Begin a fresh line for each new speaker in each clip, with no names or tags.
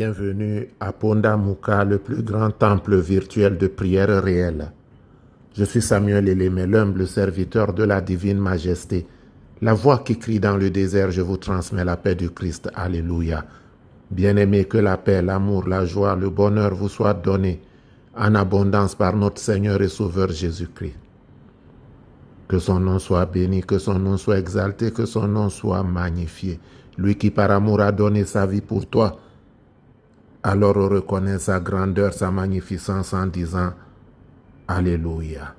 bienvenue à Pondamuka, le plus grand temple virtuel de prière réelle. Je suis Samuel Elémé, l'humble serviteur de la divine majesté. La voix qui crie dans le désert, je vous transmets la paix du Christ. Alléluia. Bien-aimés, que la paix, l'amour, la joie, le bonheur vous soient donnés en abondance par notre Seigneur et Sauveur Jésus-Christ. Que son nom soit béni, que son nom soit exalté, que son nom soit magnifié. Lui qui par amour a donné sa vie pour toi, alors on reconnaît sa grandeur, sa magnificence en disant Alléluia.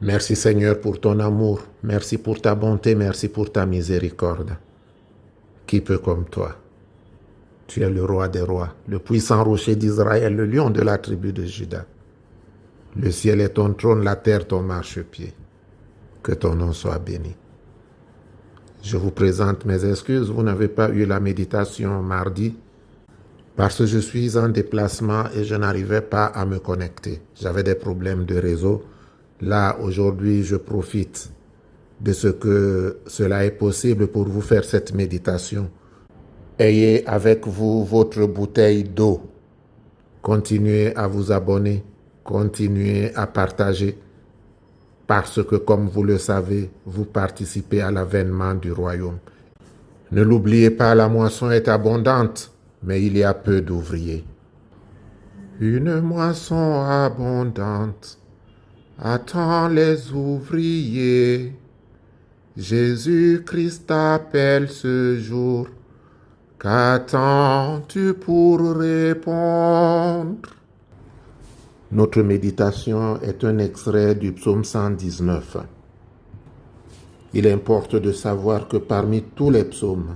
Merci Seigneur pour ton amour, merci pour ta bonté, merci pour ta miséricorde. Qui peut comme toi? Tu es le roi des rois, le puissant rocher d'Israël, le lion de la tribu de Juda. Le ciel est ton trône, la terre ton marchepied. Que ton nom soit béni. Je vous présente mes excuses, vous n'avez pas eu la méditation mardi parce que je suis en déplacement et je n'arrivais pas à me connecter. J'avais des problèmes de réseau. Là, aujourd'hui, je profite de ce que cela est possible pour vous faire cette méditation. Ayez avec vous votre bouteille d'eau. Continuez à vous abonner, continuez à partager. Parce que, comme vous le savez, vous participez à l'avènement du royaume. Ne l'oubliez pas, la moisson est abondante, mais il y a peu d'ouvriers. Une moisson abondante attend les ouvriers. Jésus-Christ t'appelle ce jour. Qu'attends-tu pour répondre? Notre méditation est un extrait du psaume 119. Il importe de savoir que parmi tous les psaumes,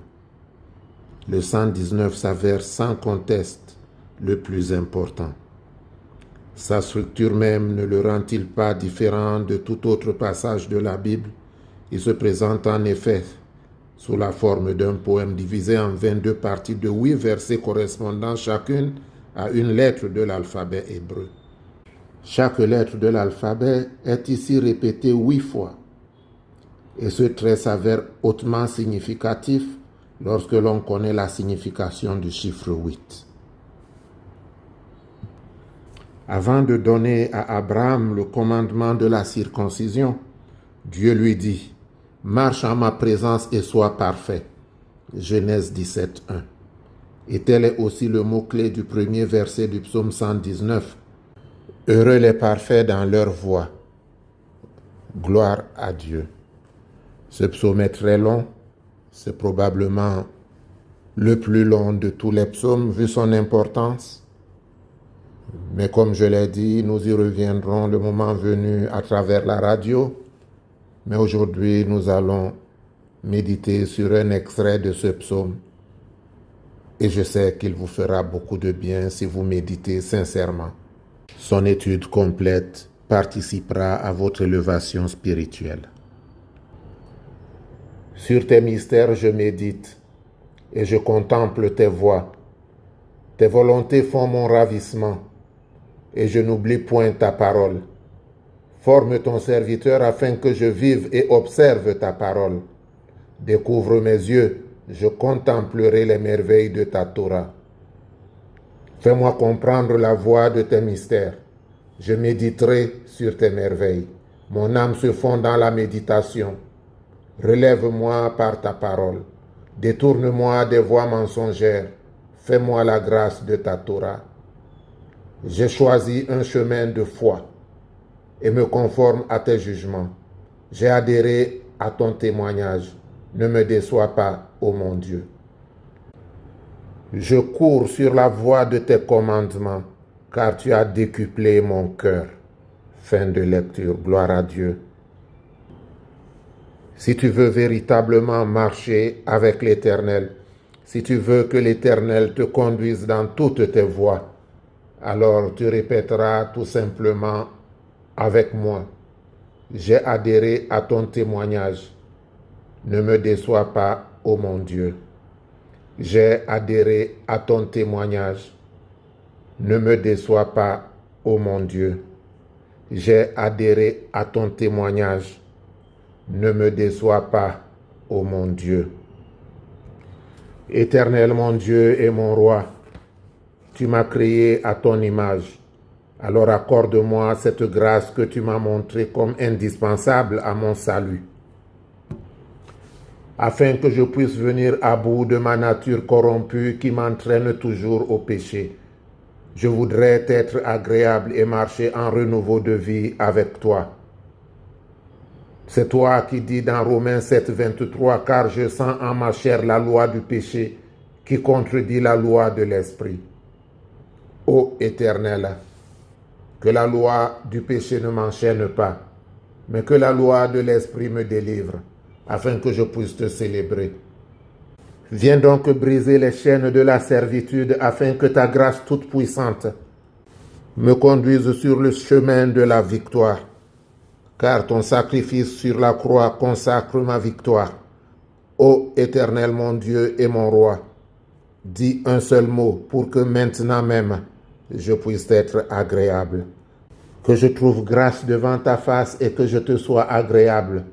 le 119 s'avère sans conteste le plus important. Sa structure même ne le rend-il pas différent de tout autre passage de la Bible? Il se présente en effet sous la forme d'un poème divisé en 22 parties de 8 versets correspondant chacune à une lettre de l'alphabet hébreu. Chaque lettre de l'alphabet est ici répétée 8 fois. Et ce trait s'avère hautement significatif lorsque l'on connaît la signification du chiffre 8. Avant de donner à Abraham le commandement de la circoncision, Dieu lui dit « Marche en ma présence et sois parfait ». Genèse 17, 1. Et tel est aussi le mot-clé du premier verset du psaume 119. Heureux les parfaits dans leur voie. Gloire à Dieu. Ce psaume est très long. C'est probablement le plus long de tous les psaumes vu son importance. Mais comme je l'ai dit, nous y reviendrons le moment venu à travers la radio. Mais aujourd'hui, nous allons méditer sur un extrait de ce psaume. Et je sais qu'il vous fera beaucoup de bien si vous méditez sincèrement. Son étude complète participera à votre élévation spirituelle. Sur tes mystères, je médite et je contemple tes voies. Tes volontés font mon ravissement et je n'oublie point ta parole. Forme ton serviteur afin que je vive et observe ta parole. Découvre mes yeux, je contemplerai les merveilles de ta Torah. Fais-moi comprendre la voie de tes mystères. Je méditerai sur tes merveilles. Mon âme se fond dans la méditation. Relève-moi par ta parole. Détourne-moi des voies mensongères. Fais-moi la grâce de ta Torah. J'ai choisi un chemin de foi et me conforme à tes jugements. J'ai adhéré à ton témoignage. Ne me déçois pas, ô mon Dieu. Je cours sur la voie de tes commandements, car tu as décuplé mon cœur. Fin de lecture. Gloire à Dieu. Si tu veux véritablement marcher avec l'Éternel, si tu veux que l'Éternel te conduise dans toutes tes voies, alors tu répéteras tout simplement avec moi. J'ai adhéré à ton témoignage. Ne me déçois pas, ô mon Dieu. J'ai adhéré à ton témoignage. Ne me déçois pas, ô mon Dieu. J'ai adhéré à ton témoignage. Ne me déçois pas, ô mon Dieu. Éternel mon Dieu et mon roi, Tu m'as créé à ton image. Alors accorde-moi cette grâce que tu m'as montrée comme indispensable à mon salut, afin que je puisse venir à bout de ma nature corrompue qui m'entraîne toujours au péché. Je voudrais t'être agréable et marcher en renouveau de vie avec toi. C'est toi qui dis dans Romains 7, 23, « Car je sens en ma chair la loi du péché qui contredit la loi de l'esprit. » Ô Éternel, que la loi du péché ne m'enchaîne pas, mais que la loi de l'esprit me délivre, afin que je puisse te célébrer. Viens donc briser les chaînes de la servitude, afin que ta grâce toute puissante me conduise sur le chemin de la victoire. Car ton sacrifice sur la croix consacre ma victoire. Ô Éternel mon Dieu et mon roi, dis un seul mot pour que maintenant même je puisse être agréable. Que je trouve grâce devant ta face et que je te sois agréable.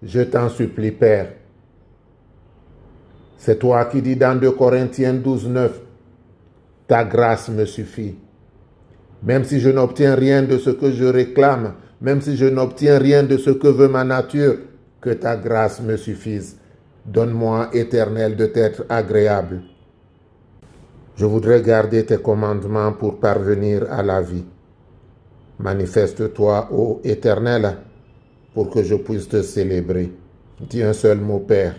Je t'en supplie, Père. C'est toi qui dis dans 2 Corinthiens 12, 9, « Ta grâce me suffit. » Même si je n'obtiens rien de ce que je réclame, même si je n'obtiens rien de ce que veut ma nature, que ta grâce me suffise. Donne-moi, Éternel, de t'être agréable. Je voudrais garder tes commandements pour parvenir à la vie. Manifeste-toi, ô Éternel, pour que je puisse te célébrer. Dis un seul mot, Père,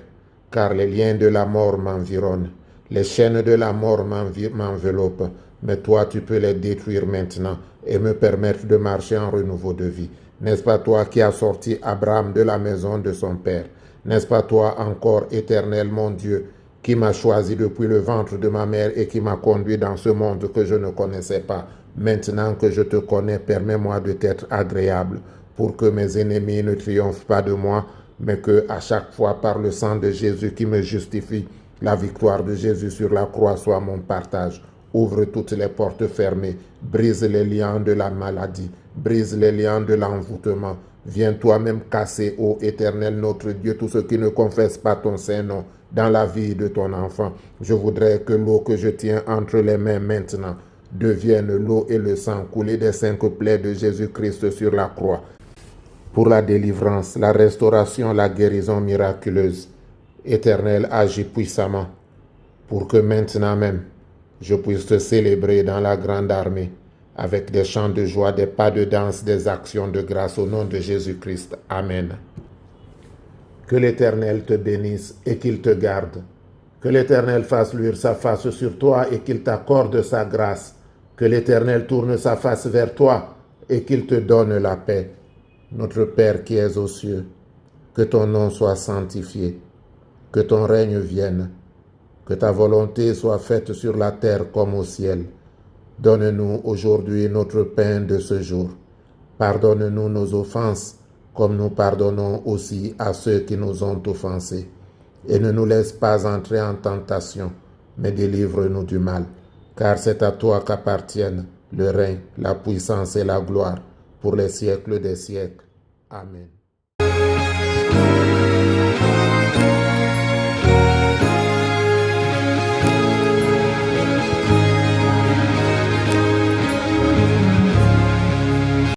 car les liens de la mort m'environnent. Les chaînes de la mort m'enveloppent, mais toi tu peux les détruire maintenant et me permettre de marcher en renouveau de vie. N'est-ce pas toi qui as sorti Abraham de la maison de son père? N'est-ce pas toi encore, Éternel mon Dieu, qui m'a choisi depuis le ventre de ma mère et qui m'a conduit dans ce monde que je ne connaissais pas? Maintenant que je te connais, permets-moi de t'être agréable pour que mes ennemis ne triomphent pas de moi, mais que à chaque fois par le sang de Jésus qui me justifie, la victoire de Jésus sur la croix soit mon partage. Ouvre toutes les portes fermées, brise les liens de la maladie, brise les liens de l'envoûtement. Viens toi-même casser, ô Éternel notre Dieu, tout ce qui ne confesse pas ton Saint-Nom dans la vie de ton enfant. Je voudrais que l'eau que je tiens entre les mains maintenant devienne l'eau et le sang coulé des 5 plaies de Jésus-Christ sur la croix, pour la délivrance, la restauration, la guérison miraculeuse. Éternel, agis puissamment, pour que maintenant même, je puisse te célébrer dans la grande armée, avec des chants de joie, des pas de danse, des actions de grâce au nom de Jésus-Christ. Amen. Que l'Éternel te bénisse et qu'il te garde. Que l'Éternel fasse luire sa face sur toi et qu'il t'accorde sa grâce. Que l'Éternel tourne sa face vers toi et qu'il te donne la paix. Notre Père qui es aux cieux, que ton nom soit sanctifié. Que ton règne vienne, que ta volonté soit faite sur la terre comme au ciel. Donne-nous aujourd'hui notre pain de ce jour. Pardonne-nous nos offenses, comme nous pardonnons aussi à ceux qui nous ont offensés. Et ne nous laisse pas entrer en tentation, mais délivre-nous du mal. Car c'est à toi qu'appartiennent le règne, la puissance et la gloire, pour les siècles des siècles. Amen.